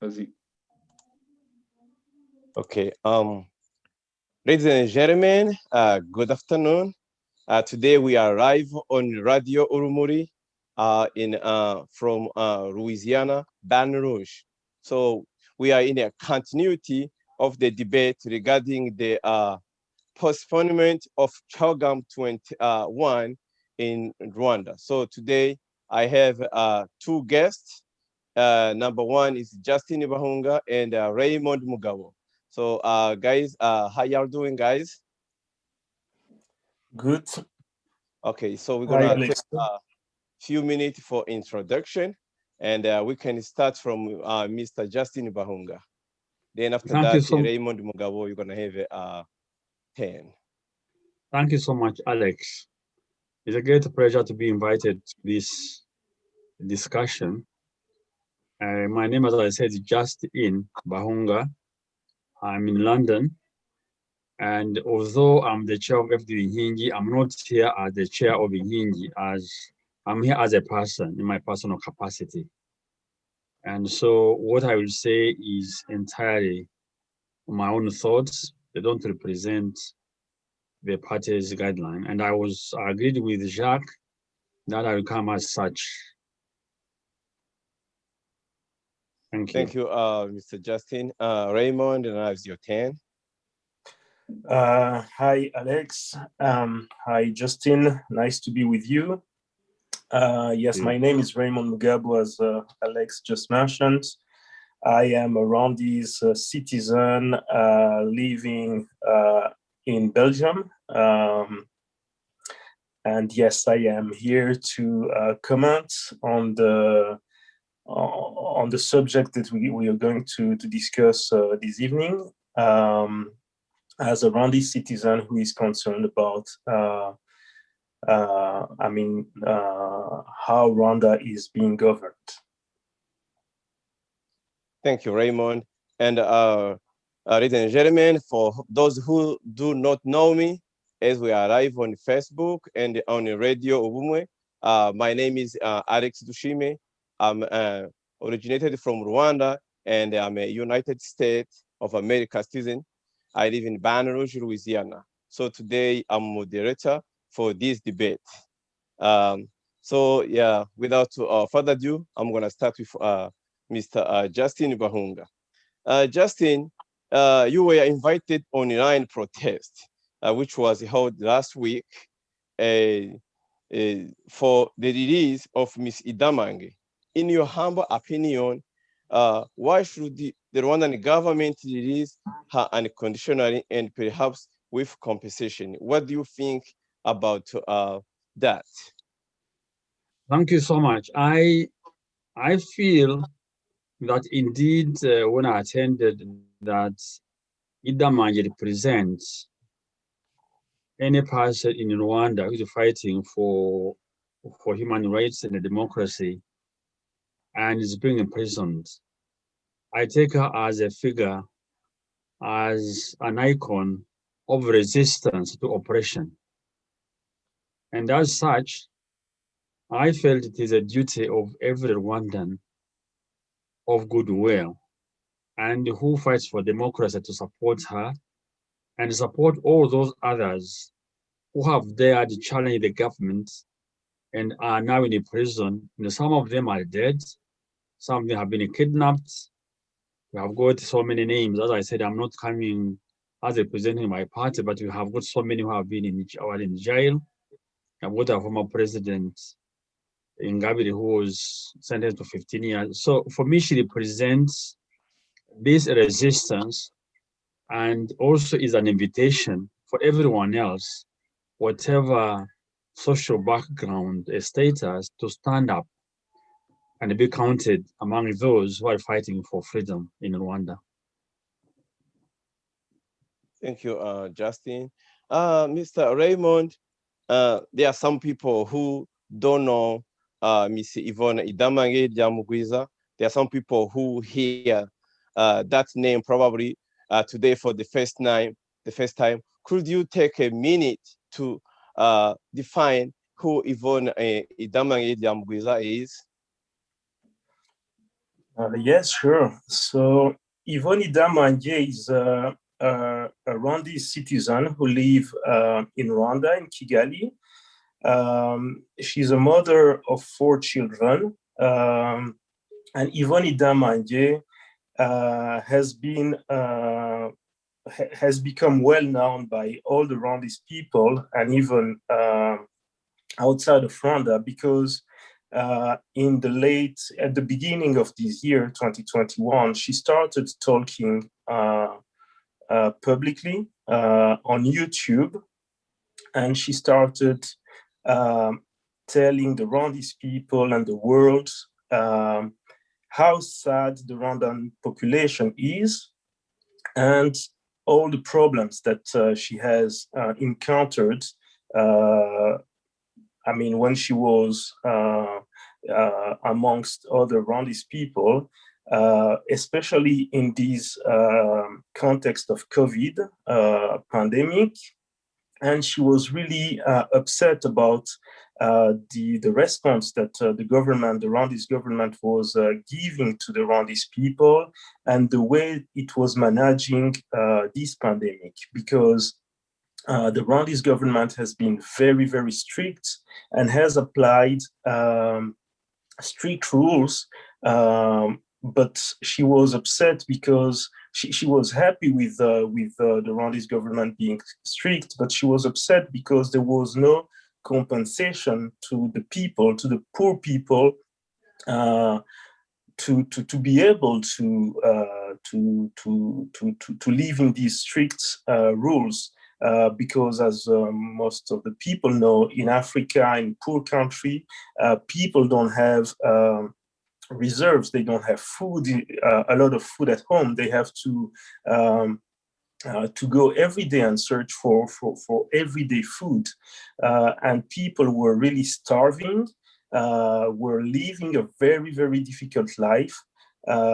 Vas-y. Okay. Ladies and gentlemen, good afternoon. Today we are live on Radio Urumuri from Louisiana, Baton Rouge. So we are in a continuity of the debate regarding the postponement of CHOGM 21 in Rwanda. So today I have two guests. Number one is Justin Bahunga and Raymond Mugabo. So guys, how y'all doing, guys? Good. Okay, so we're gonna take a few minutes for introduction, and we can start from Mr. Justin Bahunga. Then after that, Raymond Mugabo, you're gonna have a 10. Thank you so much, Alex. It's a great pleasure to be invited to this discussion. My name, as I said, is Justin Bahunga. I'm in London. And although I'm the chair of FD Inkingi, I'm not here as the chair of Inkingi, as I'm here as a person in my personal capacity. And so what I will say is entirely my own thoughts. They don't represent the party's guideline. And I agreed with Jacques that I will come as such. Thank you. Thank you, Mr. Justin. Raymond, and now it's your turn. Hi, Alex. Hi, Justin. Nice to be with you. Yes, my name is Raymond Mugabo, as Alex just mentioned. I am a Rwandese citizen living in Belgium. And yes, I am here to comment on the subject that we are going to discuss this evening. As a Rwandese citizen who is concerned about, how Rwanda is being governed. Thank you, Raymond. And ladies and gentlemen, for those who do not know me, as we are live on Facebook and on Radio Ubumwe, my name is Alex Dushime. I'm originated from Rwanda, and I'm a United States of America citizen. I live in Baton Rouge, Louisiana. So today I'm moderator for this debate. So yeah, without further ado, I'm gonna start with Mr. Justin Bahunga. Justin, you were invited online protest, which was held last week for the release of Ms. Idamange. In your humble opinion, why should the Rwandan government release her unconditionally and perhaps with compensation? What do you think about that? Thank you so much. I feel that indeed when I attended that Idamange represents any person in Rwanda who is fighting for human rights and democracy and is being imprisoned. I take her as a figure, as an icon of resistance to oppression. And as such, I felt it is a duty of every Rwandan of goodwill and who fights for democracy to support her and support all those others who have dared to challenge the government and are now in prison. And some of them are dead, some of them have been kidnapped. We have got so many names. As I said, I'm not coming as representing my party, but we have got so many who have been in jail. I've got a former president Ingabire who was sentenced to 15 years. So for me, she represents this resistance and also is an invitation for everyone else, whatever social background, status, to stand up and be counted among those who are fighting for freedom in Rwanda. Thank you, Justin. Mr. Raymond, there are some people who don't know Miss Yvonne Idamange Dyamugwiza. There are some people who hear that name probably today for the first time. Could you take a minute to define who Yvonne Idamange Dyamugwiza is? Yes, sure. So Yvonne Damanje is a Rwandese citizen who lives in Rwanda, in Kigali. She's a mother of 4 children. And Yvonne Damanje has become well known by all the Rwandese people and even outside of Rwanda because at the beginning of this year, 2021, she started talking publicly on YouTube, and she started telling the Rwandese people and the world how sad the Rwandan population is and all the problems that she has encountered. When she was amongst other Rwandese people, especially in this context of COVID pandemic. And she was really upset about the response that the Rwandese government was giving to the Rwandese people and the way it was managing this pandemic, because the Rwandese government has been very, very strict and has applied strict rules. But she was upset because she was happy with the Rwandese government being strict, but she was upset because there was no compensation to the people, to the poor people, to be able to live in these strict rules. Because as most of the people know, in Africa, in poor country, people don't have reserves. They don't have food, a lot of food at home. They have to go every day and search for everyday food. And people were really starving, were living a very, very difficult life.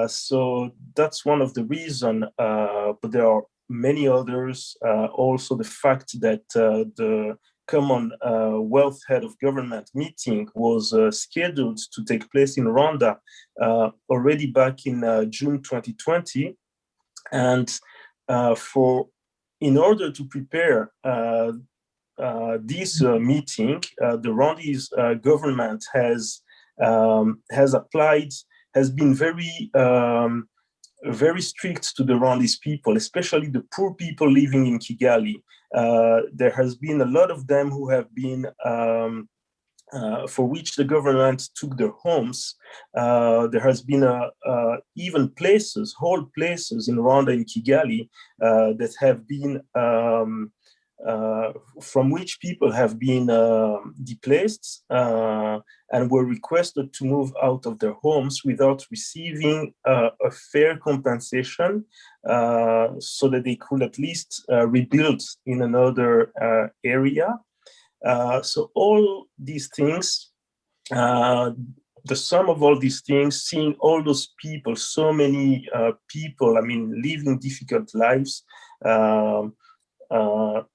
So that's one of the reasons, but there are many others. Also the fact that the Commonwealth head of government meeting was scheduled to take place in Rwanda already back in June 2020. And in order to prepare this meeting, the Rwandese government has been very strict to the Rwandese people, especially the poor people living in Kigali. There has been a lot of them who have been, for which the government took their homes. There has been even whole places in Rwanda, in Kigali, that have been, from which people have been displaced and were requested to move out of their homes without receiving a fair compensation, so that they could at least rebuild in another area. So all these things, the sum of all these things, seeing all those people, so many people, living difficult lives,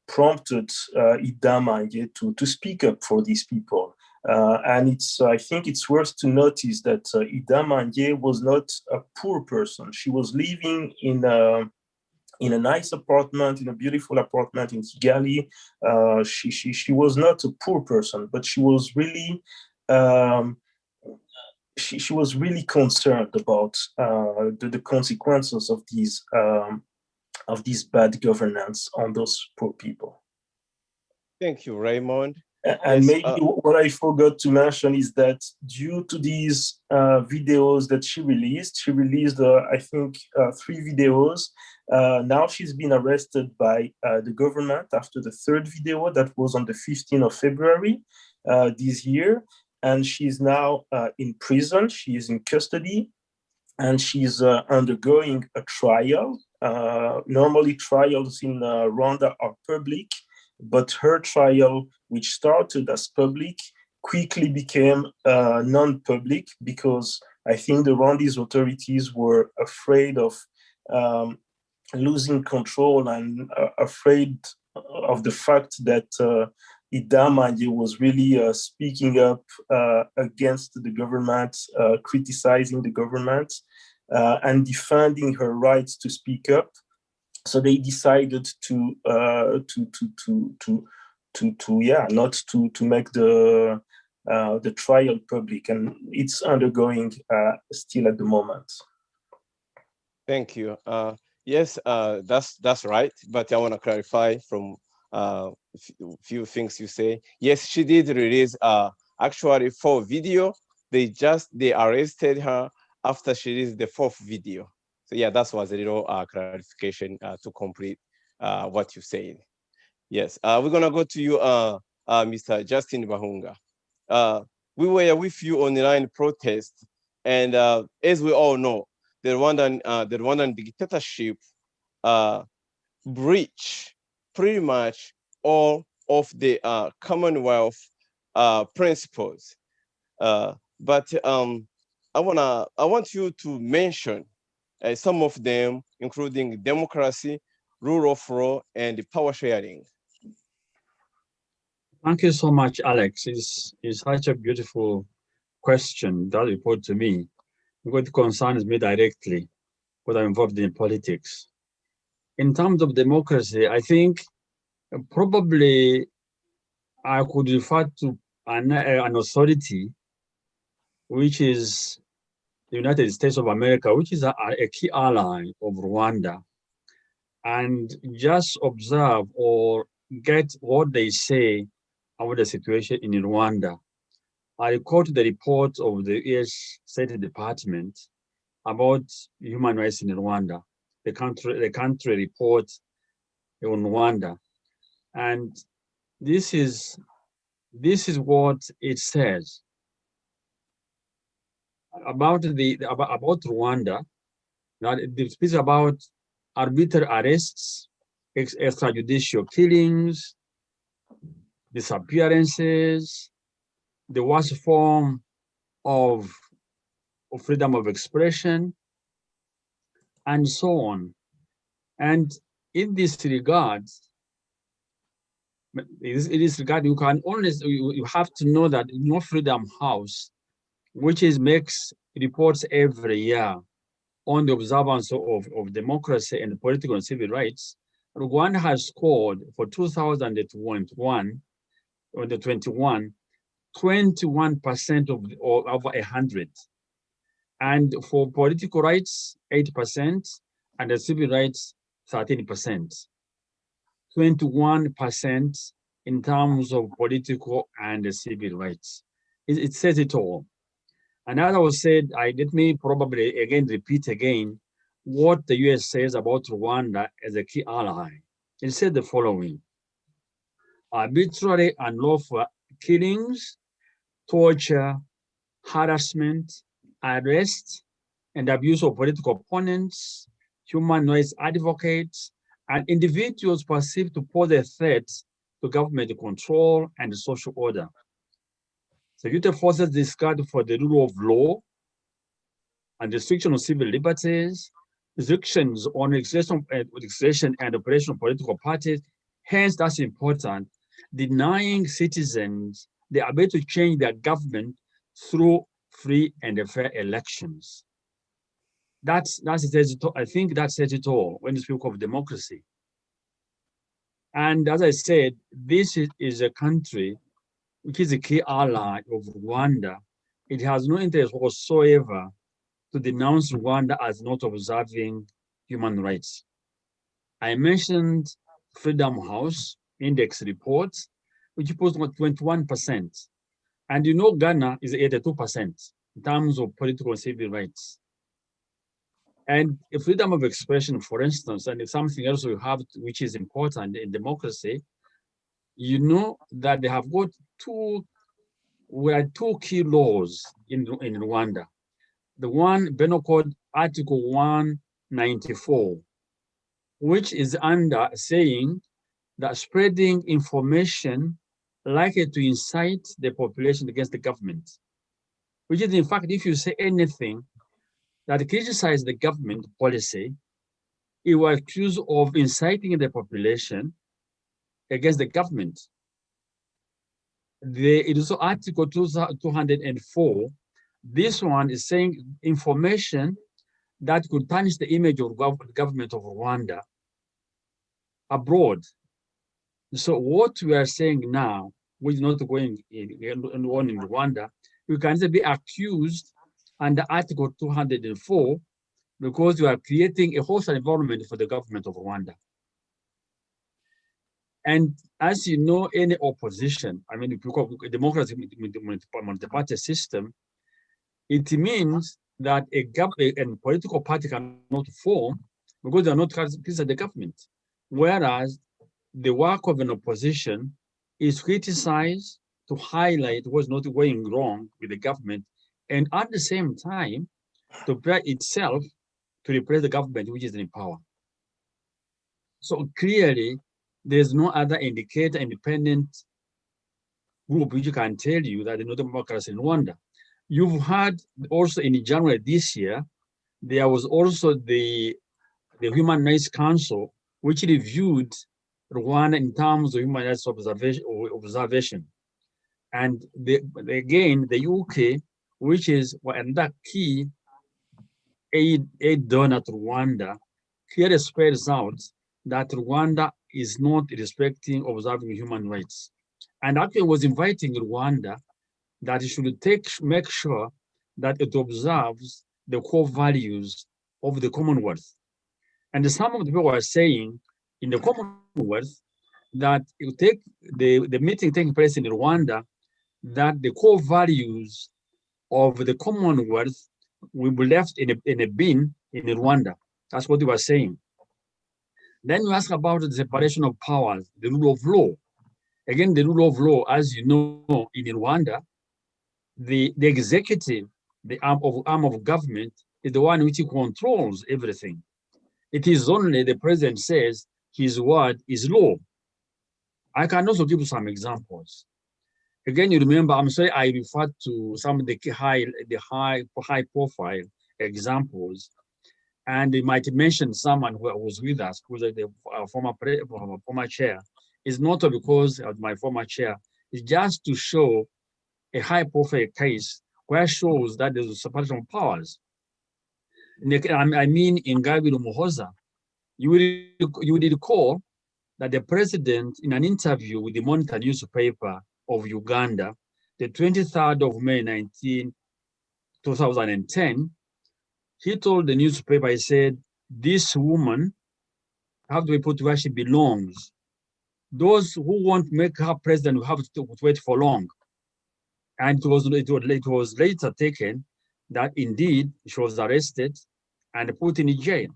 prompted Idamanje to speak up for these people. And I think it's worth to notice that Idamanje was not a poor person. She was living in a nice apartment, in a beautiful apartment in Kigali. She was not a poor person, but she was really she was really concerned about the consequences of these bad governance on those poor people. Thank you, Raymond. And maybe what I forgot to mention is that due to these videos that she released, I think, 3 videos. Now she's been arrested by the government after the 3rd video that was on the 15th of February this year. And she's now in prison. She is in custody, and she's undergoing a trial. Normally trials in Rwanda are public, but her trial, which started as public, quickly became non-public because I think the Rwandese authorities were afraid of losing control and afraid of the fact that Idamanje was really speaking up against the government, criticizing the government, and defending her rights to speak up. So they decided to make the trial public, and it's undergoing still at the moment. Thank you. Yes, that's right. But I want to clarify from a few things you say. Yes, she did release actually 4 video. They arrested her after she released the 4th video. So yeah, that was a little clarification to complete what you said. Yes, we're gonna go to you, Mr. Justin Bahunga. We were with you on the line protest, and as we all know, the Rwandan dictatorship breach pretty much all of the Commonwealth principles. But I want you to mention some of them, including democracy, rule of law, and power sharing. Thank you so much, Alex. It's such a beautiful question that you put to me, because it concerns me directly, because I'm involved in politics. In terms of democracy, I think probably I could refer to an authority, which is the United States of America, which is a key ally of Rwanda, and just observe or get what they say about the situation in Rwanda. I quote the report of the US State Department about human rights in Rwanda, the country report on Rwanda. And this is what it says about about Rwanda. Now it speaks about arbitrary arrests, extrajudicial killings, disappearances, the worst form of freedom of expression, and so on. And in this regard, you can only, you have to know that No Freedom House, which makes reports every year on the observance of democracy and political and civil rights, Rwanda has scored for 2021, on the 21% of over 100. And for political rights, 8%, and the civil rights, 13%. 21% in terms of political and civil rights. It says it all. And as I was said, let me probably again repeat again what the US says about Rwanda as a key ally. It said the following: arbitrary and unlawful killings, torture, harassment, arrest, and abuse of political opponents, human rights advocates, and individuals perceived to pose a threat to government control and social order. Security forces discard for the rule of law and restriction of civil liberties, restrictions on registration and operation of political parties. Hence, that's important, denying citizens the ability to change their government through free and fair elections. That's it. I think that says it all when you speak of democracy. And as I said, this is a country which is a key ally of Rwanda. It has no interest whatsoever to denounce Rwanda as not observing human rights. I mentioned Freedom House Index report, which puts 21%. And you know Ghana is 82% in terms of political and civil rights. And freedom of expression, for instance, and it's something else we have, which is important in democracy, you know that they have got two key laws in Rwanda. The one, Penal Code Article 194, which is under saying that spreading information likely to incite the population against the government, which is, in fact, if you say anything that criticizes the government policy, it was accused of inciting the population against the government. it is Article 204. This one is saying information that could tarnish the image of government of Rwanda abroad. So what we are saying now, which is not going on in Rwanda, you can be accused under Article 204 because you are creating a hostile environment for the government of Rwanda. And as you know, any opposition, I mean, if you call democracy multi-party system, it means that a political party cannot form because they are not criticizing the government. Whereas the work of an opposition is criticized to highlight what's not going wrong with the government, and at the same time, to prepare itself to replace the government which is in power. So clearly, there's no other indicator, independent group which can tell you that there's no democracy in Rwanda. You've had also in January this year, there was also the Human Rights Council, which reviewed Rwanda in terms of human rights observation. And again, the UK, which is another key aid donor to Rwanda, clearly spells out that Rwanda is not respecting, observing human rights. And actually was inviting Rwanda that it should make sure that it observes the core values of the Commonwealth. And some of the people are saying in the Commonwealth that you take the meeting taking place in Rwanda, that the core values of the Commonwealth will be left in a bin in Rwanda. That's what they were saying. Then you ask about the separation of powers, the rule of law. Again, the rule of law, as you know, in Rwanda, the executive, the arm of government, is the one which controls everything. It is only the president says his word is law. I can also give you some examples. Again, you remember, I'm sorry, I referred to some of the high profile examples, and you might mention someone who was with us, who was the former chair. It's not because of my former chair, it's just to show a high profile case where it shows that there's a separation of powers. I mean, in Gabriel Muhoza, you would recall that the president, in an interview with the Monitor newspaper of Uganda, the 23rd of May 2010, he told the newspaper, he said, this woman have to be put where she belongs. Those who want to make her president will have to wait for long. And it was later taken that indeed she was arrested and put in jail.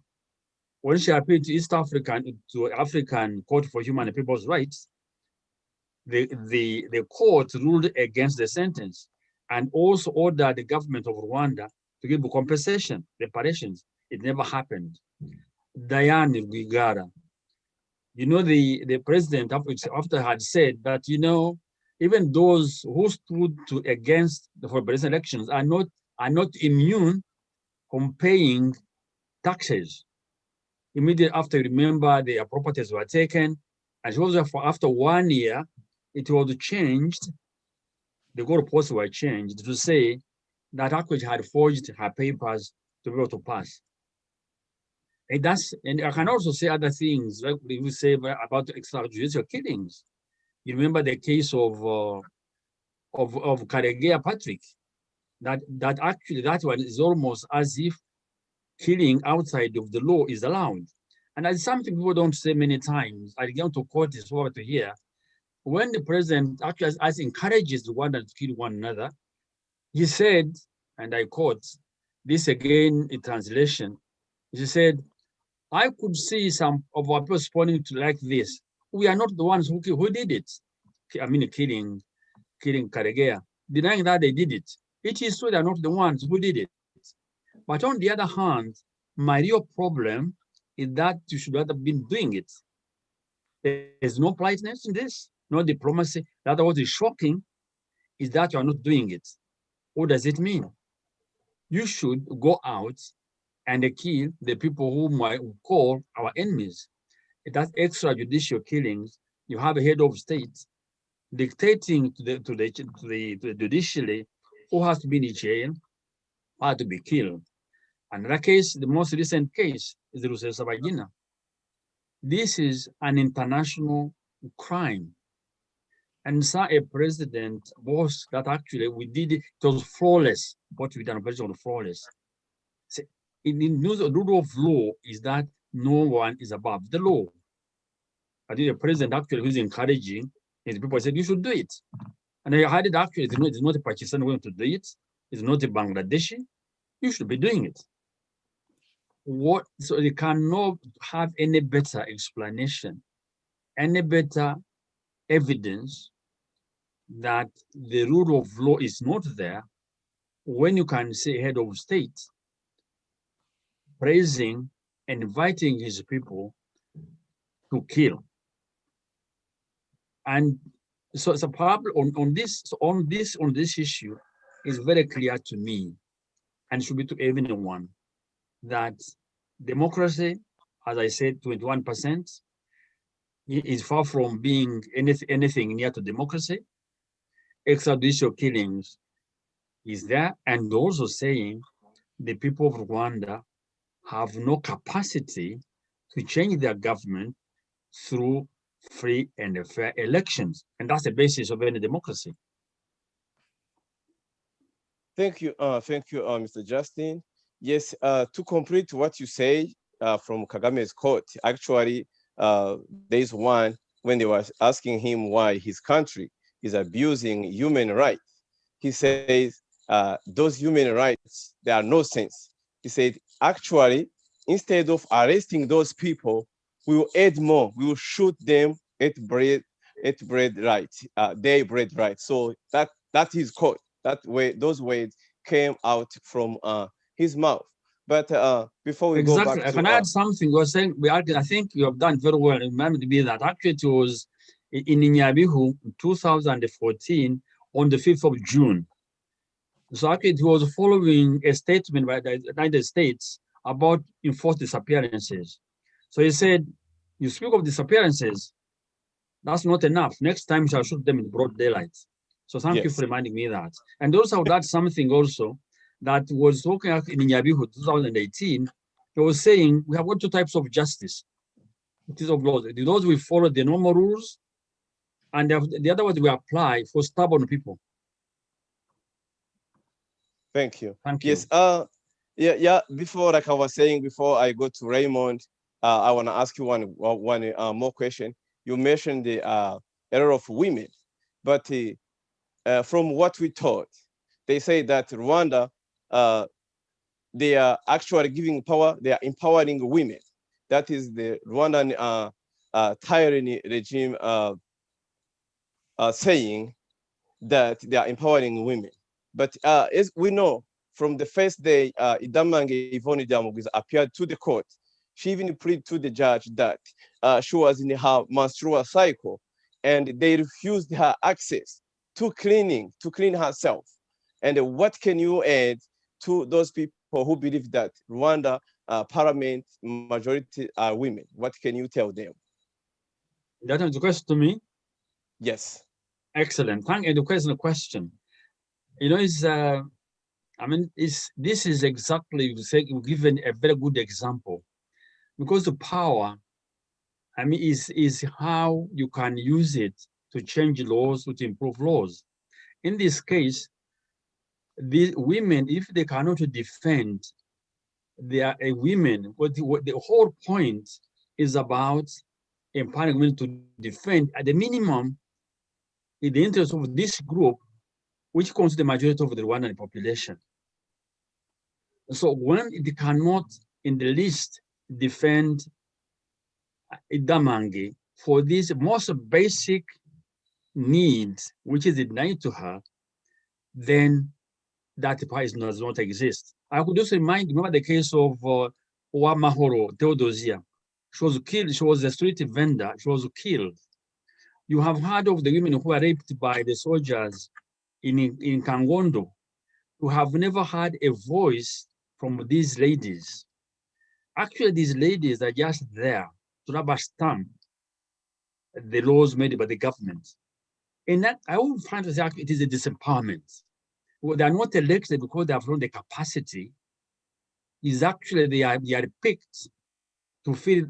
When she appealed to African Court for Human and People's Rights, the court ruled against the sentence and also ordered the government of Rwanda to give compensation, reparations. It never happened. Diane Rwigara, you know, the president after had said that, you know, even those who stood against the presidential elections are not immune from paying taxes. Immediately after, remember, their properties were taken, and also after 1 year, it was changed. The goalposts were changed to say that actually had forged her papers to be able to pass. And I can also say other things, like we say about extrajudicial killings. You remember the case of Karegeya Patrick, that actually that one is almost as if killing outside of the law is allowed. And that's something people don't say many times. I began to quote this over to here. When the president actually encourages Rwandans to kill one another, he said, and I quote this again in translation, he said, I could see some of our people responding to like this. We are not the ones who did it. I mean, killing Karegeya, denying that they did it. It is true they're not the ones who did it. But on the other hand, my real problem is that you should not have been doing it. There's no politeness in this, no diplomacy. That what is shocking is that you are not doing it. What does it mean? You should go out and kill the people whom I call our enemies. That's extrajudicial killings. You have a head of state dictating to the judiciary who has to be in jail, who has to be killed. Another case, the most recent case, is the Rusesabagina. This is an international crime. And so a president was that actually we did it was flawless. What we done was flawless. So in the rule of law is that no one is above the law. I think the president actually who's encouraging his people said you should do it. And I had it actually, it's not a Pakistan going to do it, it's not a Bangladeshi, you should be doing it. So you cannot have any better explanation, any better evidence that the rule of law is not there when you can say head of state praising and inviting his people to kill. And so it's a problem on this issue is very clear to me and should be to everyone that democracy, as I said, 21%, is far from being anything near to democracy. Extrajudicial killings is there, and also saying the people of Rwanda have no capacity to change their government through free and fair elections. And that's the basis of any democracy. Thank you, Mr. Justin. Yes, to complete what you say from Kagame's quote, actually, there's one when they were asking him why his country is abusing human rights. He says, those human rights, there are no sense. He said, actually, instead of arresting those people, we will add more. We will shoot them at bread right, their bread right. So that is quote. That way, those words came out from his mouth. But before we go back to, I can add something. You're saying I think you have done very well. Remember to be that actually it was in Nyabihu 2014 on the 5th of June. So actually it was following a statement by the United States about enforced disappearances. So he said, you speak of disappearances, that's not enough. Next time you shall shoot them in broad daylight. So thank you for reminding me that. And also that's something also that was talking in Nyabihu 2018. He was saying we have got two types of justice. It is of laws. Those we follow the normal rules, and the other ones we apply for stubborn people. Thank you. Thank you. Yes. Yeah. Before, like I was saying, before I go to Raymond, I want to ask you one more question. You mentioned the error of women, but from what we taught, they say that Rwanda, they are actually giving power. They are empowering women. That is the Rwandan tyranny regime saying that they are empowering women. But as we know, from the first day Idamange Yvonne Diamugiza appeared to the court, she even pleaded to the judge that she was in her menstrual cycle and they refused her access to clean herself. And what can you add to those people who believe that Rwanda parliament majority are women? What can you tell them? That is the question to me? Yes. Excellent. Thank you. The question. You know, this is exactly given a very good example, because the power, is how you can use it to change laws, to improve laws. In this case, the women, if they cannot defend, they are a women. What the whole point is about empowering women to defend, at the minimum, in the interest of this group, which constitutes the majority of the Rwandan population. So when it cannot, in the least, defend Idamange for this most basic needs, which is denied to her, then that price does not exist. I could just remember the case of Uwamahoro Theodosia. She was killed. She was a street vendor. She was killed. You have heard of the women who were raped by the soldiers in Kangondo. You have never had a voice from these ladies. Actually, these ladies are just there to rubber stamp the laws made by the government. And that I will find to say it is a disempowerment. Well, they are not elected because they have not the capacity. Is actually they are picked to fill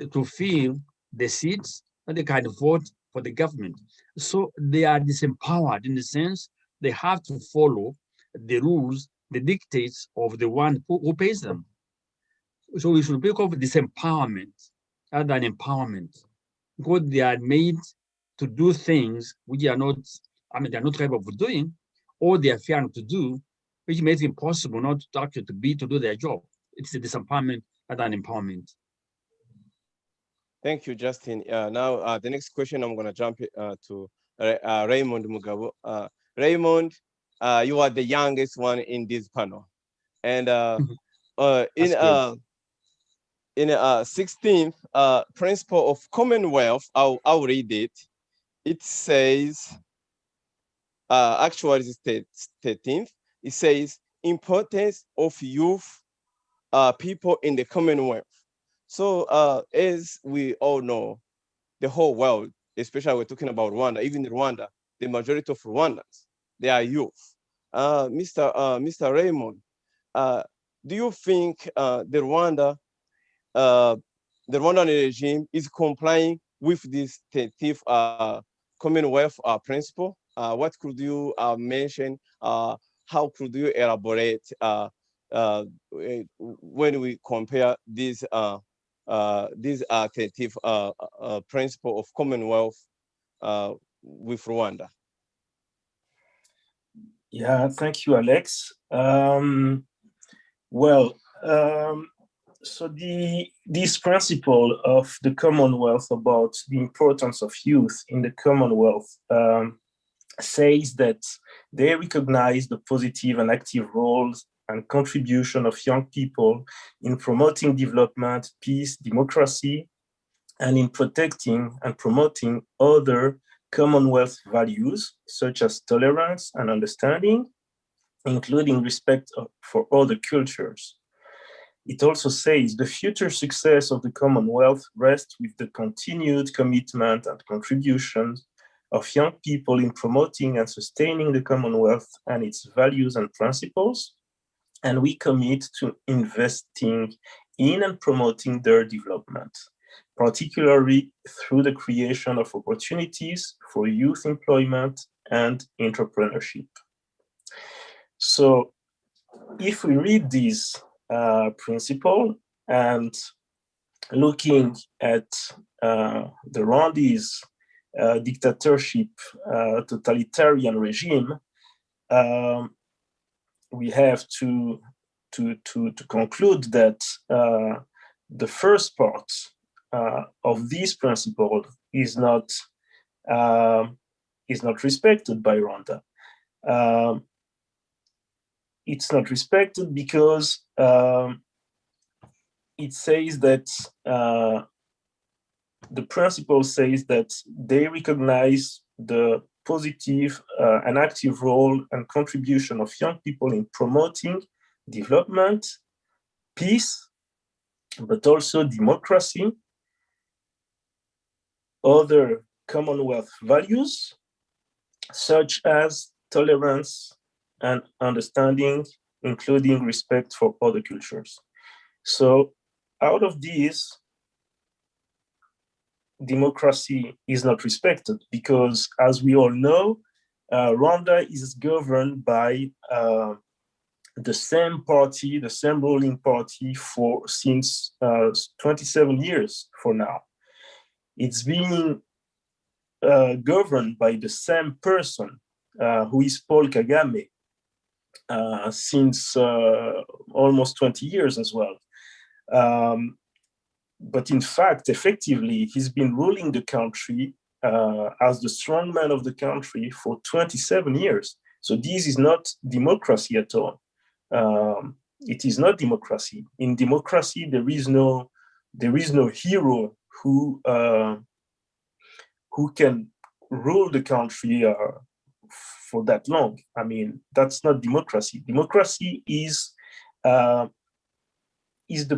the seats that they can vote for the government. So they are disempowered in the sense they have to follow the rules, the dictates of the one who pays them. So we should speak of disempowerment rather than empowerment, because they are made to do things which are not, they're not capable of doing, or they are fearing to do, which makes it impossible not to actually to do their job. It's a disempowerment rather than empowerment. Thank you, Justin. Now, the next question, I'm going to jump to Raymond Mugabo. Raymond, you are the youngest one in this panel. And in 16th principle of Commonwealth, I'll read it. It says, actually it's 13th, it says, importance of youth people in the Commonwealth. So as we all know, the whole world, especially we're talking about Rwanda, even Rwanda, the majority of Rwandans, they are youth. Mr. Raymond, do you think the Rwandan regime is complying with this tentative Commonwealth principle? What could you mention? How could you elaborate when we compare these tentative principle of Commonwealth with Rwanda? Yeah, thank you, Alex. So this principle of the Commonwealth about the importance of youth in the Commonwealth says that they recognize the positive and active roles and contribution of young people in promoting development, peace, democracy, and in protecting and promoting other Commonwealth values such as tolerance and understanding, including respect for other cultures. It also says the future success of the Commonwealth rests with the continued commitment and contributions of young people in promoting and sustaining the Commonwealth and its values and principles, and we commit to investing in and promoting their development, particularly through the creation of opportunities for youth employment and entrepreneurship. So if we read this principle and looking at the Rwandese dictatorship, totalitarian regime, we have to conclude that the first part of this principle is not respected by Rwanda. It's not respected because it says that the principle says that they recognize the positive and active role and contribution of young people in promoting development, peace, but also democracy, other Commonwealth values, such as tolerance and understanding, including respect for other cultures. So out of these, democracy is not respected because, as we all know, Rwanda is governed by the same party, the same ruling party since 27 years for now. It's being governed by the same person who is Paul Kagame since almost 20 years as well. But in fact, effectively, he's been ruling the country as the strong man of the country for 27 years. So this is not democracy at all. It is not democracy. In democracy, there is no hero who can rule the country for that long. I mean, that's not democracy. Democracy is the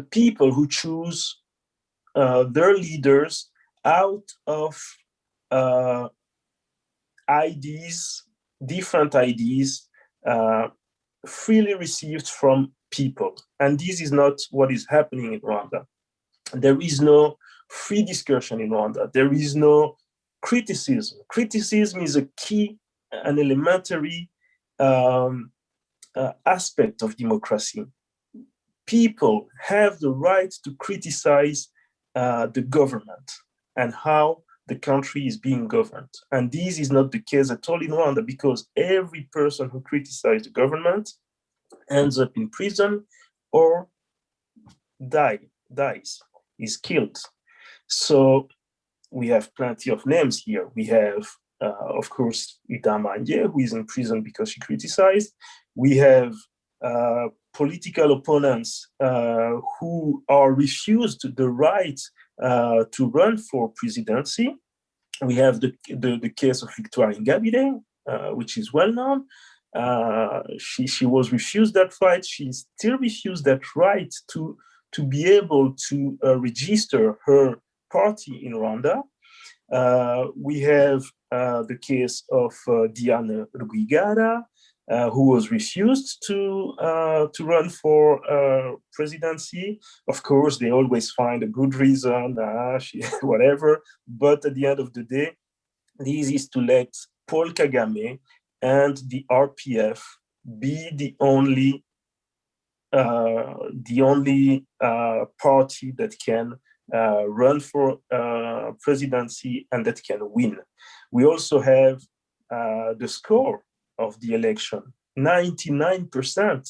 people who choose their leaders out of ideas, different ideas, freely received from people. And this is not what is happening in Rwanda. There is no free discussion in Rwanda. There is no criticism. Criticism is a key, an elementary aspect of democracy. People have the right to criticize the government and how the country is being governed. And this is not the case at all in Rwanda, because every person who criticizes the government ends up in prison or dies, is killed. So we have plenty of names here. We have, of course, Idamanje, who is in prison because she criticized. We have political opponents who are refused the right to run for presidency. We have the case of Victoire Ingabire, which is well known. She was refused that right. She still refused that right to be able to register her party in Rwanda. We have the case of Diane Rwigara, who was refused to run for presidency. Of course, they always find a good reason, whatever. But at the end of the day, this is to let Paul Kagame and the RPF be the only party that can run for presidency and that can win. We also have the score of the election, 99%.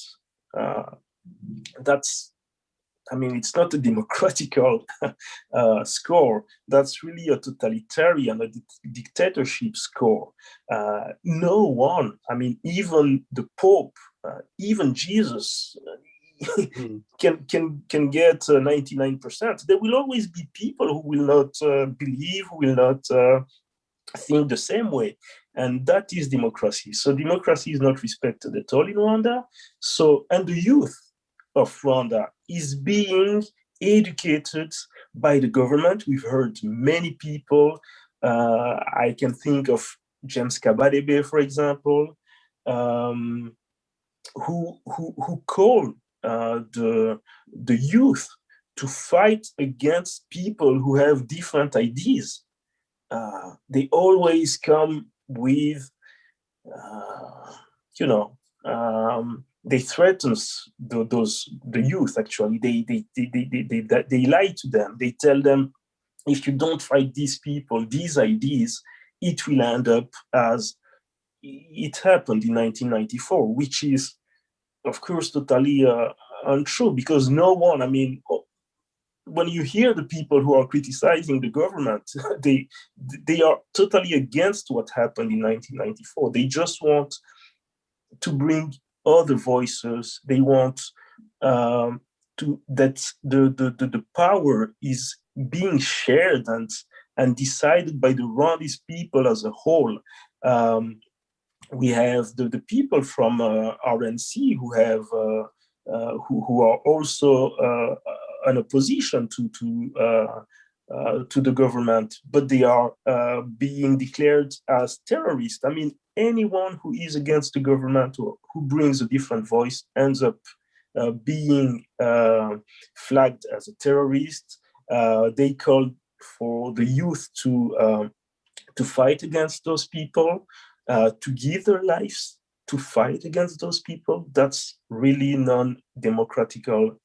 That's, I mean, it's not a democratical score. That's really a totalitarian, a dictatorship score. No one, I mean, even the Pope, even Jesus, can get 99%. There will always be people who will not believe, who will not think the same way. And that is democracy. So democracy is not respected at all in Rwanda. So, and the youth of Rwanda is being educated by the government. We've heard many people. I can think of James Kabadebe, for example, who call the youth to fight against people who have different ideas. They always come with, they threaten the youth. Actually, they lie to them. They tell them, if you don't fight these people, these ideas, it will end up as it happened in 1994, which is, of course, totally untrue, because no one, I mean, when you hear the people who are criticizing the government, they are totally against what happened in 1994. They just want to bring other voices. They want that the power is being shared and decided by the Rwandese people as a whole. We have the people from RNC who have who are also an opposition to the government, but they are being declared as terrorists. I mean, anyone who is against the government or who brings a different voice ends up being flagged as a terrorist. They called for the youth to fight against those people, to give their lives to fight against those people. That's really non-democratical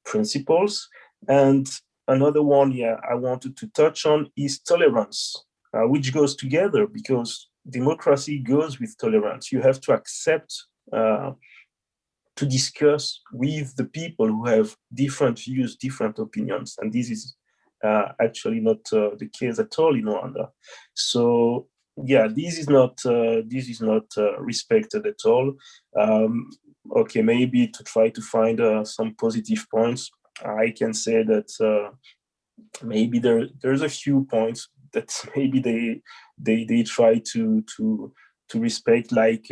principles. And another one, I wanted to touch on is tolerance, which goes together, because democracy goes with tolerance. You have to accept to discuss with the people who have different views, different opinions, and this is actually not the case at all in Rwanda. So this is not respected at all. Okay, maybe to try to find some positive points, I can say that maybe there's a few points that maybe they try to respect, like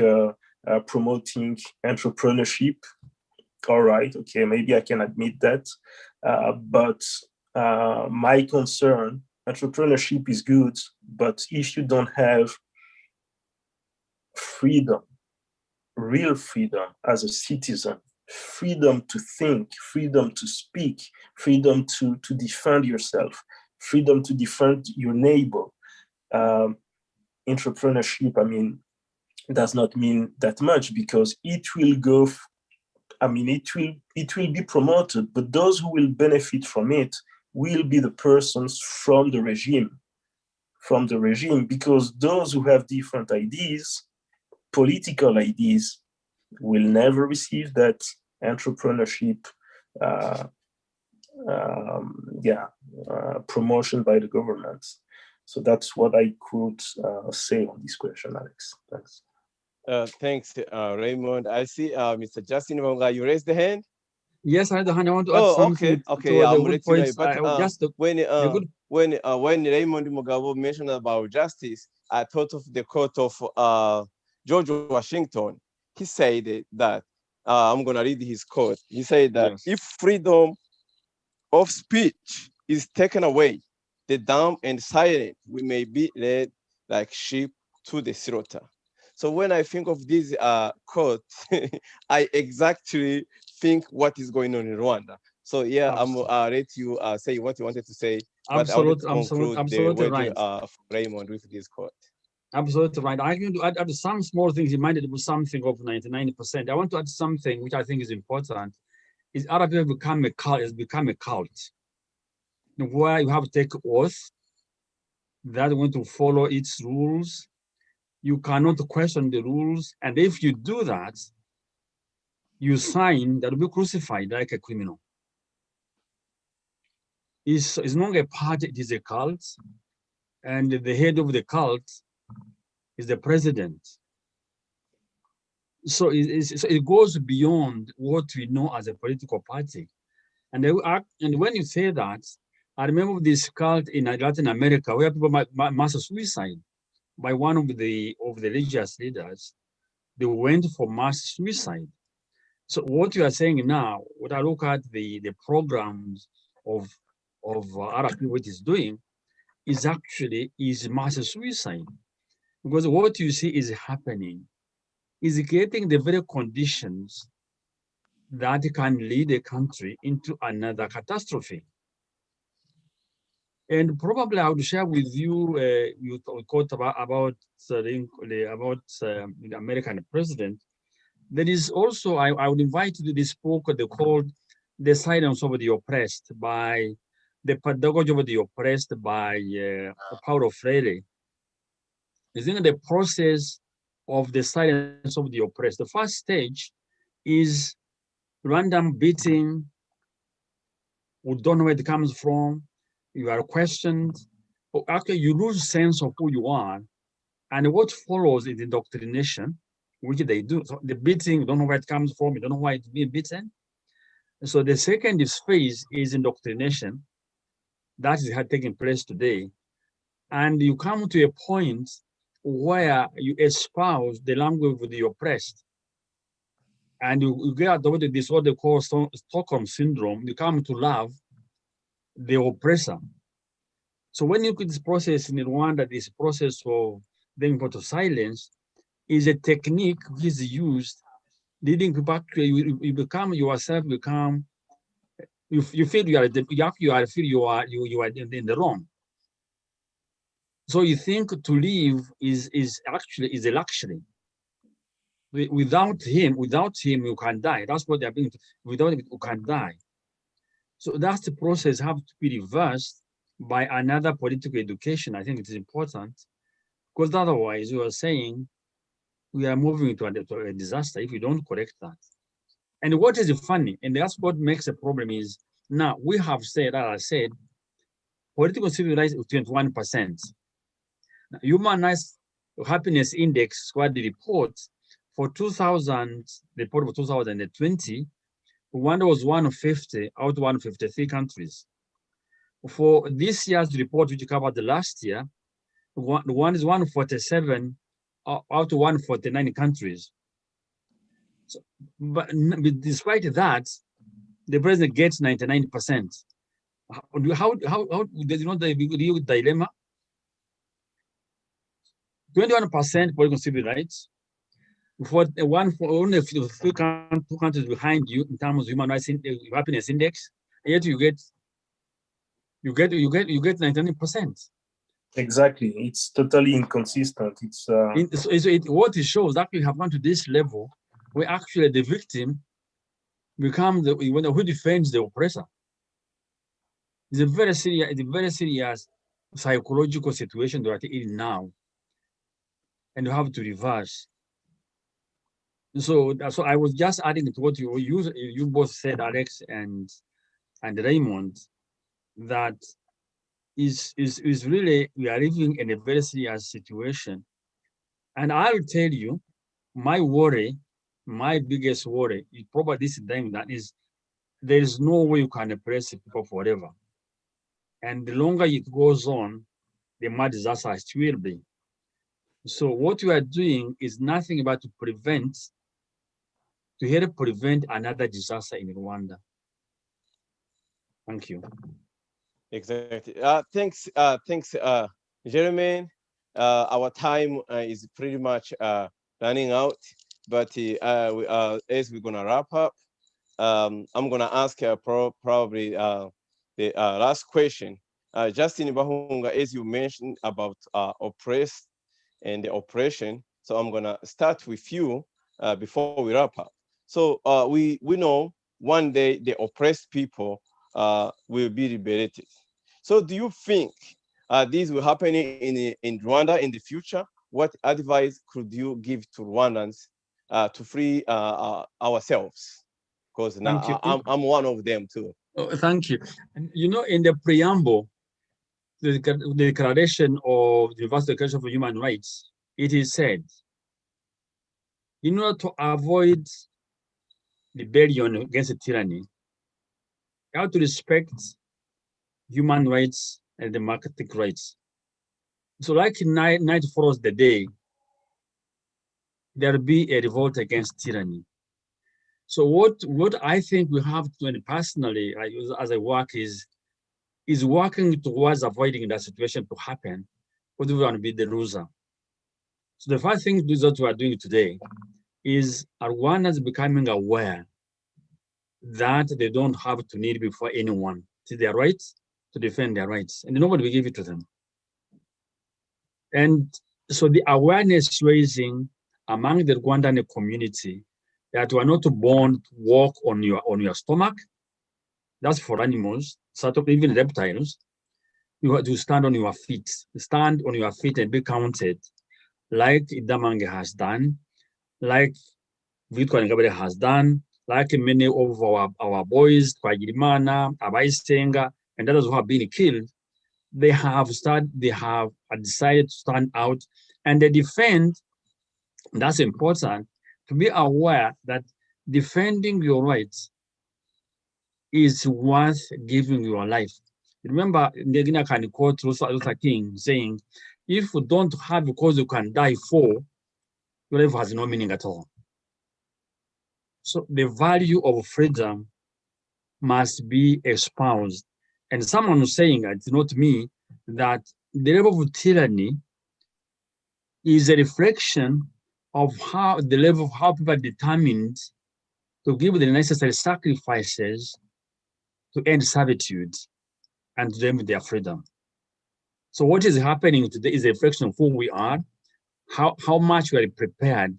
promoting entrepreneurship. All right, okay, maybe I can admit that, but my concern entrepreneurship is good, but if you don't have freedom, real freedom as a citizen, freedom to think, freedom to speak, freedom to defend yourself, freedom to defend your neighbor, entrepreneurship, I mean, does not mean that much, because it will go, it will be promoted, but those who will benefit from it will be the persons from the regime, because those who have different ideas, political ideas, will never receive that entrepreneurship promotion by the government. So that's what I could say on this question, Alex. Thanks. Thanks, Raymond. I see Mr. Justin Wonga, you raised the hand? Yes, I want to add something. Okay, I'm let you know. But just when Raymond Mugabo mentioned about justice, I thought of the quote of George Washington. He said that, I'm gonna read his quote. He said that if freedom of speech is taken away, the dumb and silent, we may be led like sheep to the slaughter. So when I think of this quote, I exactly think what is going on in Rwanda. So yeah, I'm let you say what you wanted to say. Absolutely right. Raymond with this quote. Absolutely right. I'm going to add some small things. Reminded with something of 99%. I want to add something which I think is important. Is Arab people become a cult? Has become a cult, where you have to take oath that want to follow its rules. You cannot question the rules, and if you do that, you sign that will be crucified like a criminal. It's not a party; it is a cult, and the head of the cult is the president. So it goes beyond what we know as a political party. And when you say that, I remember this cult in Latin America where people mass suicide by one of the religious leaders. They went for mass suicide. So what you are saying now, when I look at the programs of Arab people, what is doing is actually mass suicide, because what you see is happening is creating the very conditions that can lead a country into another catastrophe. And probably I would share with you, you talked about the American president. There is also, I would invite you to this book they called The Silence of the Oppressed, by the Pedagogy of the Oppressed by Paulo Freire. I think the process of the silence of the oppressed. The first stage is random beating. We don't know where it comes from. You are questioned. Actually, you lose sense of who you are. And what follows is indoctrination, which they do. So the beating, you don't know where it comes from. You don't know why it's being beaten. So the second phase is indoctrination. That is taking place today. And you come to a point where you espouse the language of the oppressed. And you get adopted this what they call Stockholm syndrome. You come to love the oppressor. So when you look at this process in Rwanda, this process of the import of silence is a technique which is used, leading to back you become yourself, you feel you are in the wrong. So you think to live is actually a luxury. Without him, you can die. That's what they're being. Without him, you can die. So that's the process have to be reversed by another political education. I think it is important, because otherwise you are saying we are moving to a disaster if we don't correct that. And what is funny, and that's what makes a problem is now we have said, as I said, political civil rights is 21%. Human Rights Happiness Index Squad report for 2020, Rwanda was 150 out of 153 countries. For this year's report, which covered the last year, one is 147 out of 149 countries. So, but despite that, the president gets 99%. How there's not the real dilemma? 21% political civil rights. For only a few two countries behind you in terms of human rights happiness index, and yet you get 99%. Exactly, it's totally inconsistent. It's what it shows that we have gone to this level where actually the victim becomes who defends the oppressor. It's a very serious psychological situation that we're in now, and you have to reverse. So I was just adding to what you both said, Alex and Raymond, that is really, we are living in a very serious situation. And I'll tell you, my biggest worry is probably this thing that is, there is no way you can oppress people forever. And the longer it goes on, the more disastrous it will be. So what we are doing is nothing but to help prevent another disaster in Rwanda. Thank you. Exactly. Thanks, Jeremy. Our time is pretty much running out, but as we're gonna wrap up, I'm gonna ask probably the last question. Justin Bahunga, as you mentioned about oppressed and the oppression, so I'm gonna start with you before we wrap up. So we know one day the oppressed people will be liberated. So do you think this will happen in Rwanda in the future? What advice could you give to Rwandans to free ourselves? Because now I'm one of them too. Oh, thank you. And in the preamble, the Declaration of the Universal Declaration of Human Rights, it is said, in order to avoid rebellion against tyranny, you have to respect human rights and democratic rights. So like night follows the day, there will be a revolt against tyranny. So what I think we have to do personally, as I work, is working towards avoiding that situation to happen, because we want to be the loser. So the first thing that we are doing today is Rwandans becoming aware that they don't have to kneel before anyone. It's their rights to defend their rights, and nobody will give it to them. And so the awareness raising among the Rwandan community that you are not born to walk on your stomach. That's for animals, sort of even reptiles. You have to stand on your feet. Stand on your feet and be counted, like Idamange has done, like Victor Ngabere has done, like many of our boys, Twagirimana, Abaisenga, and others who have been killed. They have decided to stand out and they defend. That's important, to be aware that defending your rights is worth giving your life. Remember, Negina can quote Luther King saying, if you don't have a cause you can die for, your life has no meaning at all. So the value of freedom must be espoused. And someone was saying, it's not me, that the level of tyranny is a reflection of the level of how people are determined to give the necessary sacrifices to end servitude and to them their freedom. So what is happening today is a reflection of who we are, how much we are prepared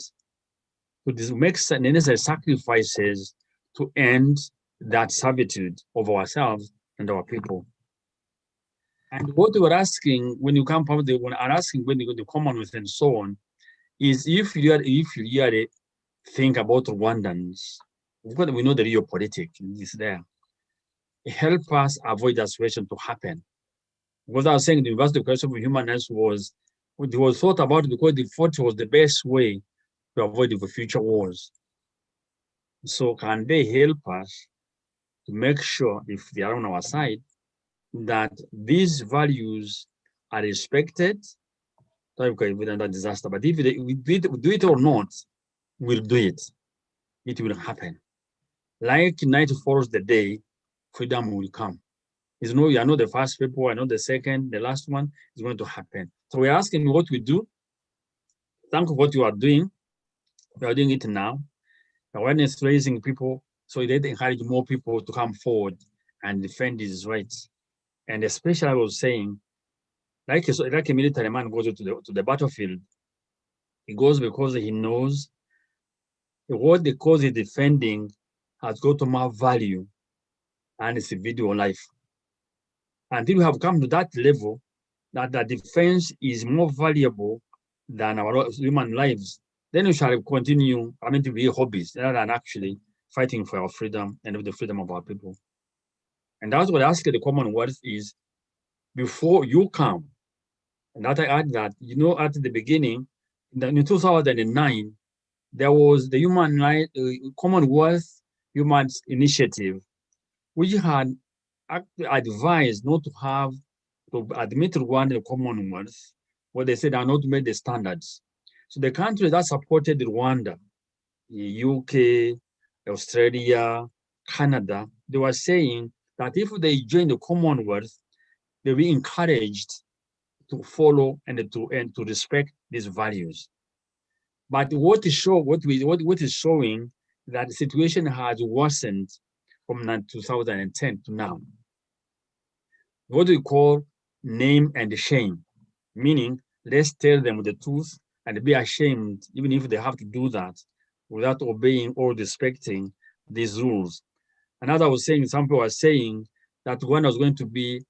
to make necessary sacrifices to end that servitude of ourselves and our people. And what we were asking when you come from when you go to Commonwealth and so on, is if you really think about Rwandans, because we know the real politics is there, help us avoid that situation to happen. Because I was saying the Universal Declaration of Human Rights was thought about because they thought it was the best way to avoid the future wars. So can they help us to make sure, if they are on our side, that these values are respected? Without disaster, but if we do it or not, we'll do it. It will happen. Like night follows the day, freedom will come. It's no, you are not the first people, I know the second, the last one is going to happen. So we're asking what we do. Thank you for what you are doing. We are doing it now. Awareness raising people so they encourage more people to come forward and defend his rights. And especially I was saying, like a military man goes to the battlefield, he goes because he knows what the cause he's defending has got more value and it's individual life. Until we have come to that level, that the defense is more valuable than our human lives, then we shall continue, to be hobbies rather than actually fighting for our freedom and the freedom of our people. And that's what I ask the Commonwealth is, before you come, and that I add that, at the beginning, in 2009, there was the Commonwealth Human Initiative, which had advised not to admit Rwanda in the Commonwealth, what they said are not made the standards. So the countries that supported Rwanda, the UK, Australia, Canada, they were saying that if they join the Commonwealth, they'll be encouraged to follow and to respect these values. But what is showing that the situation has worsened from 2010 to now. What we call name and shame, meaning let's tell them the truth and be ashamed, even if they have to do that, without obeying or respecting these rules. And as I was saying, some people are saying that when was going to be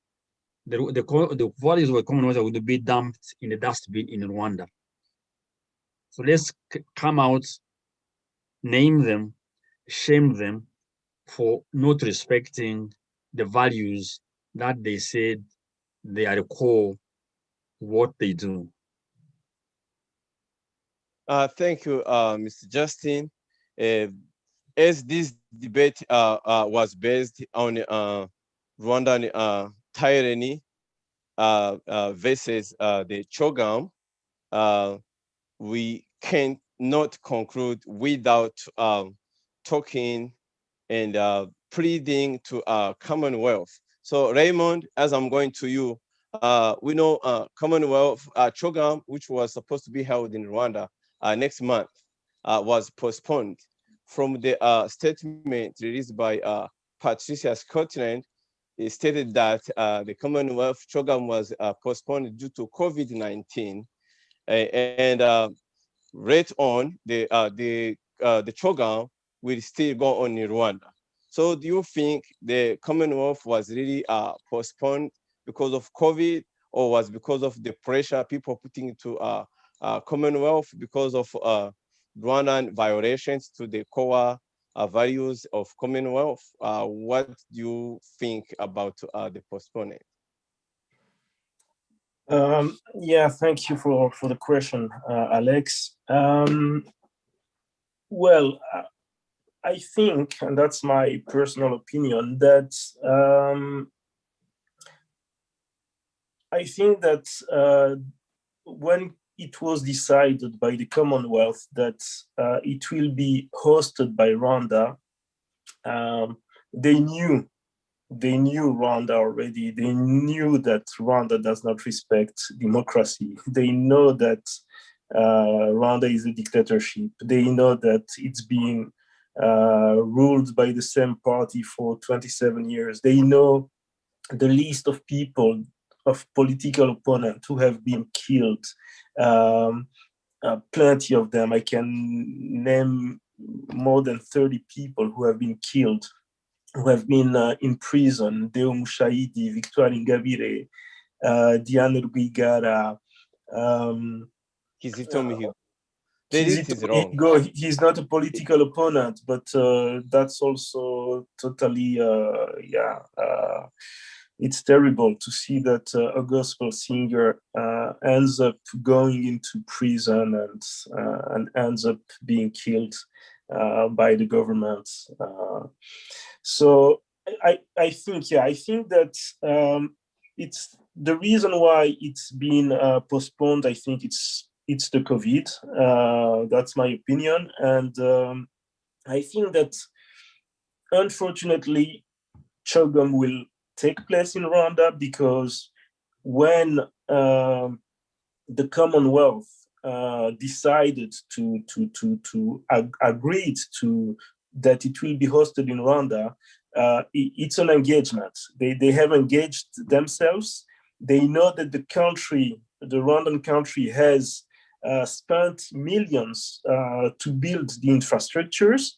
the values of the Commonwealth are going to be dumped in the dustbin in Rwanda. So let's come out, name them, shame them for not respecting the values that they said they are the core what they do. Thank you, Mr. Justin. As this debate was based on Rwandan tyranny versus the Chogam, we cannot conclude without talking and pleading to Commonwealth. So Raymond, as I'm going to you, we know Commonwealth Chogam, which was supposed to be held in Rwanda next month, was postponed. From the statement released by Patricia Scotland, it stated that the Commonwealth Chogam was postponed due to COVID-19, and later on the Chogam will still go on in Rwanda. So do you think the Commonwealth was really postponed because of COVID, or was because of the pressure people putting to Commonwealth because of Rwandan violations to the core values of Commonwealth? What do you think about the postponement? Yeah, thank you for the question, Alex. Well, I think, and that's my personal opinion, that I think that when it was decided by the Commonwealth that it will be hosted by Rwanda, they knew Rwanda already. They knew that Rwanda does not respect democracy. They know that Rwanda is a dictatorship. They know that it's being ruled by the same party for 27 years. They know the list of people, of political opponents who have been killed. Plenty of them. I can name more than 30 people who have been killed, who have been in prison. Deo Mushahidi, Victoire Ingabire, Diane Rwigara. Kizito Mihigo. The list is wrong. He's not a political opponent, but that's also totally, it's terrible to see that a gospel singer ends up going into prison and ends up being killed by the government. So I think that it's the reason why it's been postponed. I think it's the COVID. That's my opinion, and I think that unfortunately, Chogam will take place in Rwanda, because when the Commonwealth decided to agreed to that it will be hosted in Rwanda, it's an engagement. They have engaged themselves. They know that the country, the Rwandan country, has spent millions to build the infrastructures.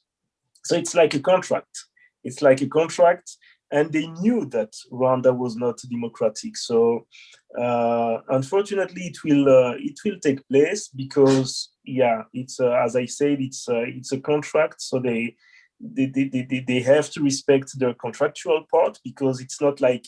So it's like a contract. It's like a contract, and they knew that Rwanda was not democratic. So unfortunately, it will take place because, yeah, it's as I said, it's a contract. So they have to respect their contractual part, because it's not like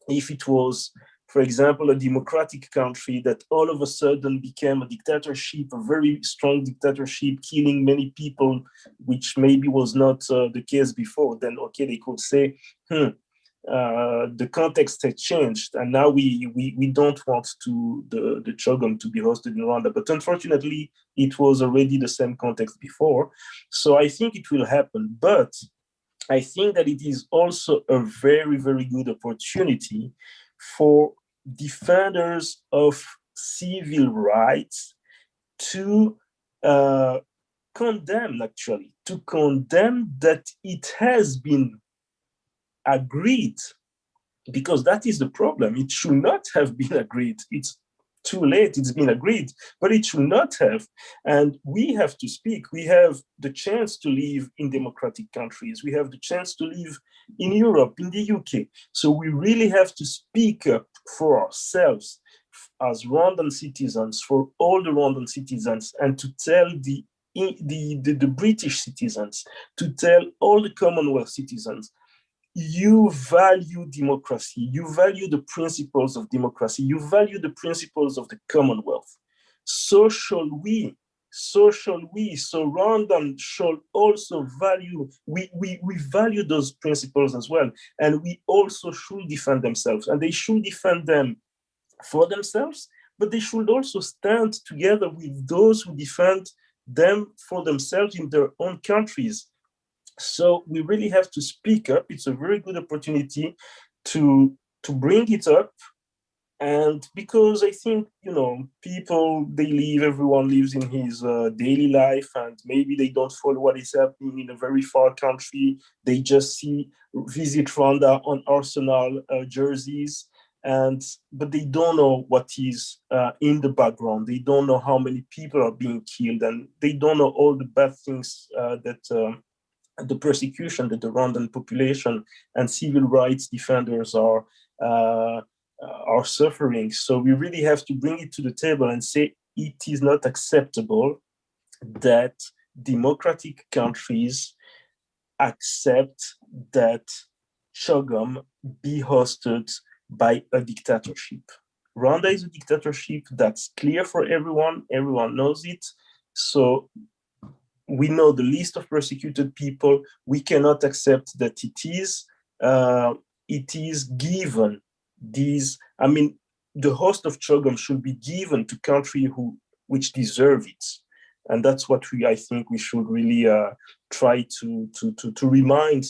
if it was, for example, a democratic country that all of a sudden became a dictatorship, a very strong dictatorship, killing many people, which maybe was not the case before, then okay, they could say, the context has changed, and now we don't want the Chogam to be hosted in Rwanda. But unfortunately, it was already the same context before. So I think it will happen. But I think that it is also a very, very good opportunity for defenders of civil rights to condemn that it has been agreed, because that is the problem. It should not have been agreed. It's too late. It's been agreed, but it should not have. And we have to speak. We have the chance to live in democratic countries. We have the chance to live in Europe, in the UK. So we really have to speak up for ourselves as Rwandan citizens, for all the Rwandan citizens, and to tell the British citizens, to tell all the Commonwealth citizens, you value democracy, you value the principles of democracy, you value the principles of the Commonwealth. So shall we. So Rwandan shall also value, we value those principles as well. And we also should defend themselves. And they should defend them for themselves, but they should also stand together with those who defend them for themselves in their own countries. So we really have to speak up. It's a very good opportunity to bring it up. And because I think, people, everyone lives in his daily life, and maybe they don't follow what is happening in a very far country. They just visit Rwanda on Arsenal jerseys, but they don't know what is in the background. They don't know how many people are being killed, and they don't know all the bad things the persecution that the Rwandan population and civil rights defenders are suffering. So we really have to bring it to the table and say it is not acceptable that democratic countries accept that Chogam be hosted by a dictatorship. Rwanda is a dictatorship. That's clear for everyone. Everyone knows it. So we know the list of persecuted people. We cannot accept that it is given these. I mean, the host of Chogam should be given to countries which deserve it, and that's what I think we should really try to remind.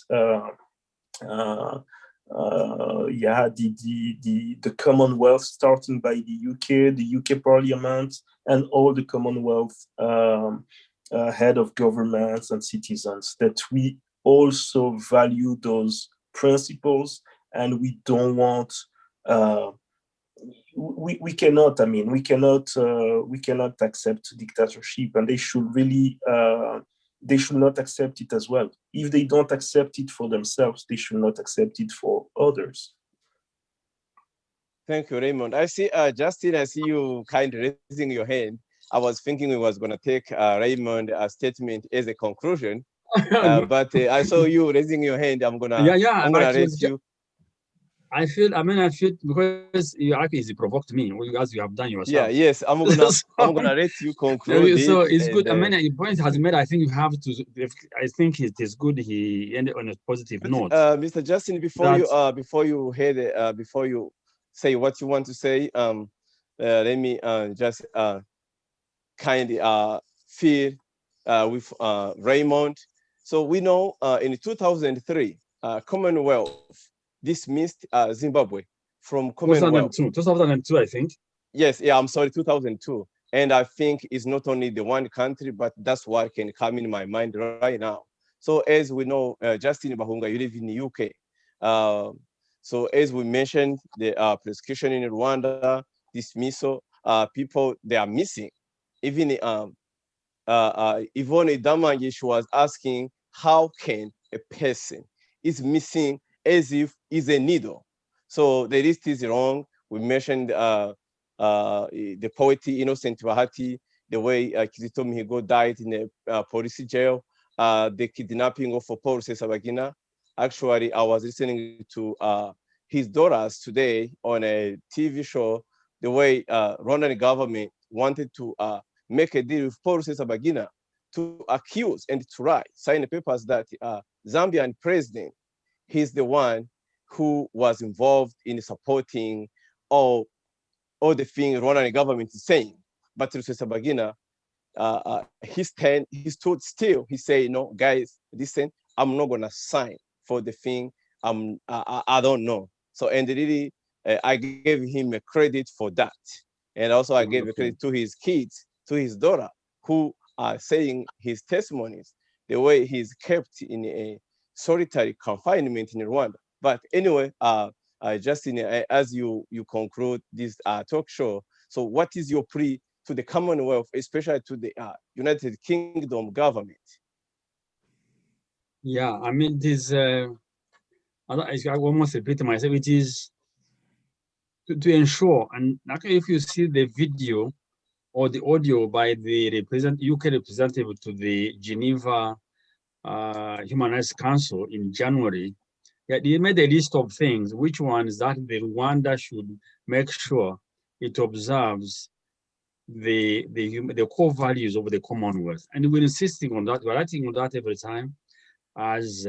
The Commonwealth, starting by the UK Parliament, and all the Commonwealth head of governments and citizens, that we also value those principles, and we don't want. We cannot accept dictatorship, and they should really. They should not accept it as well. If they don't accept it for themselves, they should not accept it for others. Thank you, Raymond. I see, Justin, I see you kind of raising your hand. I was thinking we was going to take Raymond's statement as a conclusion, but I saw you raising your hand. I'm gonna raise you. I feel because you actually provoked me, as you have done yourself. Yeah, yes, I'm gonna let you conclude. So it's good. Your point has made. I think you have to. I think it is good. He ended on a positive note. Mr. Justin, before you say what you want to say, let me just kindly feel with Raymond. So we know in 2003, Commonwealth dismissed Zimbabwe from Commonwealth. 2002, I think. Yes, yeah, I'm sorry, 2002. And I think it's not only the one country, but that's what can come in my mind right now. So as we know, Justin Bahunga, you live in the UK. So as we mentioned, the persecution in Rwanda, dismissal, people, they are missing. Even Yvonne Damangi, she was asking, how can a person is missing as if is a needle? So the list is wrong. We mentioned the poet Innocent Bahati, the way Kizito Mihigo died in a police jail, the kidnapping of Paul Rusesabagina. Actually, I was listening to his daughters today on a TV show, the way Rwandan government wanted to make a deal with Paul Rusesabagina to accuse and to write, sign the papers that Zambian president, he's the one who was involved in supporting all the things Rwandan government is saying. But Rusesabagina, he stood still. He said, no, guys, listen, I'm not gonna sign for the thing I don't know. So, and really, I gave him a credit for that. And also I gave a credit to his kids, to his daughter, who are saying his testimonies, the way he's kept in a solitary confinement in Rwanda. But anyway, Justin, as you conclude this talk show, so what is your plea to the Commonwealth, especially to the United Kingdom government? Yeah, I mean, it is, I almost repeat myself, it is to ensure, and actually if you see the video or the audio by the UK representative to the Geneva Human Rights Council in January, yeah, they made a list of things, which ones that the Rwanda should make sure it observes the core values of the Commonwealth. And we're insisting on that, we're writing on that every time as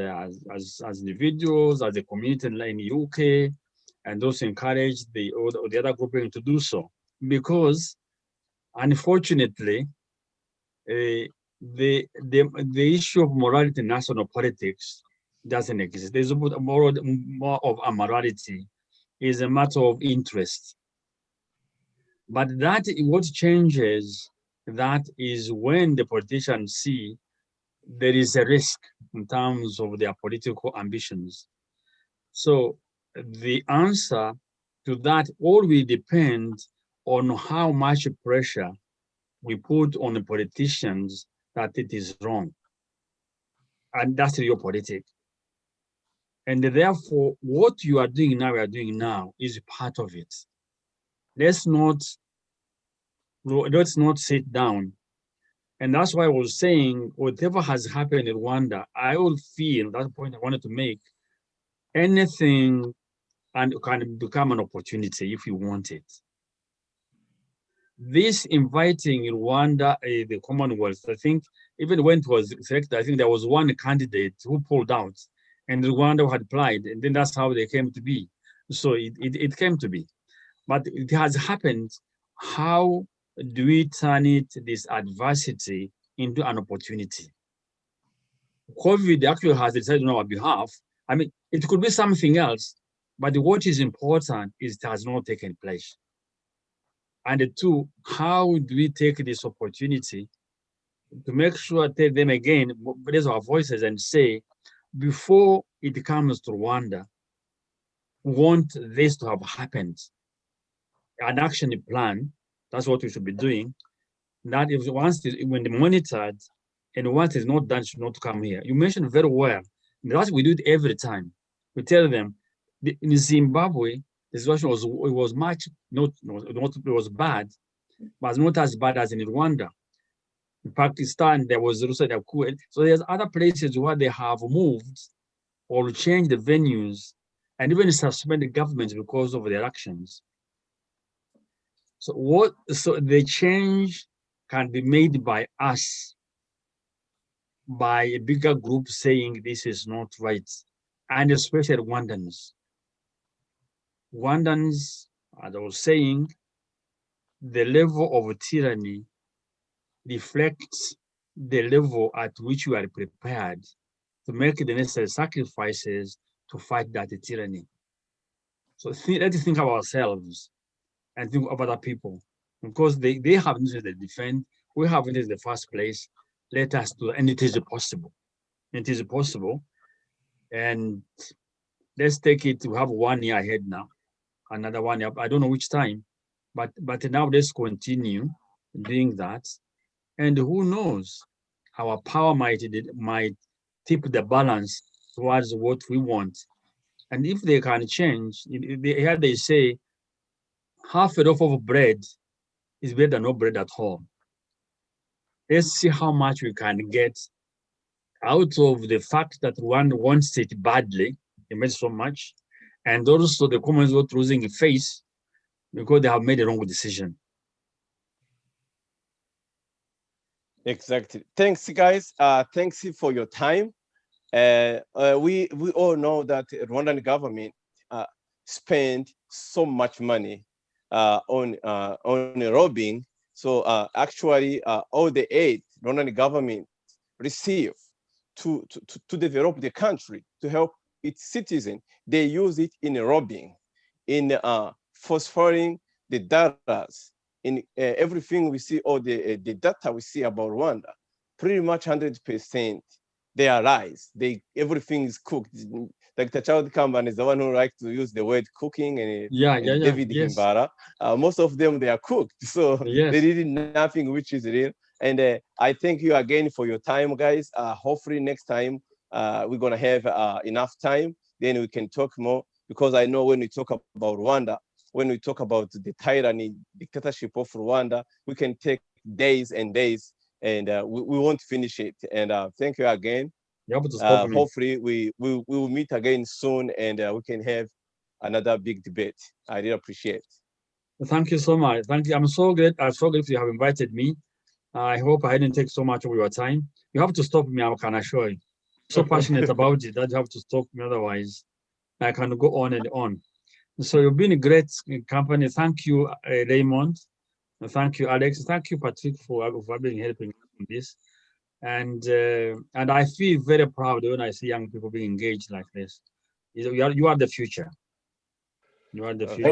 individuals, as a community in the UK, and those encourage the other grouping to do so. Because unfortunately, the issue of morality in national politics doesn't exist. There's more of amorality, is a matter of interest. But that what changes, that is when the politicians see there is a risk in terms of their political ambitions. So the answer to that all will depend on how much pressure we put on the politicians that it is wrong. And that's realpolitik. And therefore, what you are doing now, we are doing now, is part of it. Let's not sit down. And that's why I was saying, whatever has happened in Rwanda, I will feel, that point I wanted to make, anything and can become an opportunity if you want it. This inviting Rwanda, the Commonwealth, I think, even when it was selected, I think there was one candidate who pulled out, and Rwanda had applied, and then that's how they came to be. So it came to be. But it has happened. How do we turn this adversity into an opportunity? COVID actually has decided on our behalf. I mean, it could be something else, but what is important is it has not taken place. And two, how do we take this opportunity to make sure, tell them again, raise our voices and say, before it comes to Rwanda, we want this to have happened. An action plan, that's what we should be doing. That if when they monitored and once it's not done, it should not come here. You mentioned very well. That's we do it every time. We tell them in Zimbabwe, the situation was much not it was bad, but not as bad as in Rwanda. In Pakistan, there was also the coup. So there's other places where they have moved or changed the venues and even suspended governments because of their actions. So the change can be made by us, by a bigger group saying this is not right, and especially Rwandans. Rwandans, as I was saying, the level of tyranny reflects the level at which you are prepared to make the necessary sacrifices to fight that tyranny. So let's think of ourselves and think of other people. Because they have interest to defend, we have it in the first place. Let us do, and it is possible. It is possible. And let's take it, we have 1 year ahead now, another 1 year, I don't know which time, but now let's continue doing that. And who knows, our power might tip the balance towards what we want. And if they can change, here they say, half a loaf of bread is better than no bread at all. Let's see how much we can get out of the fact that one wants it badly, it makes so much, and also the Commonwealth losing face because they have made a wrong decision. Exactly. Thanks, guys. Thanks for your time. We all know that the Rwandan government spent so much money on robbing. So actually, all the aid Rwandan government receive to develop the country, to help its citizens, they use it in robbing, in phosphoring the data, in everything we see, all the data we see about Rwanda, pretty much 100%. They are lies. Everything is cooked. Like the child company is the one who likes to use the word cooking, and David Himbara. Most of them, they are cooked. So they did nothing which is real. And I thank you again for your time, guys. Hopefully next time we're gonna have enough time, then we can talk more, because I know when we talk about Rwanda, when we talk about the tyranny, dictatorship of Rwanda, we can take days and days, and we won't finish it. And thank you again. Hopefully we will meet again soon, and we can have another big debate. I really appreciate it. Thank you so much. Thank you. I'm so glad you have invited me. I hope I didn't take so much of your time. You have to stop me, I can assure you. So passionate about it that you have to stop me, otherwise I can go on and on. So you've been a great company. Thank you, Raymond. Thank you, Alex. Thank you, Patrick, for being helping in this. And I feel very proud when I see young people being engaged like this. You are the future. You are the future.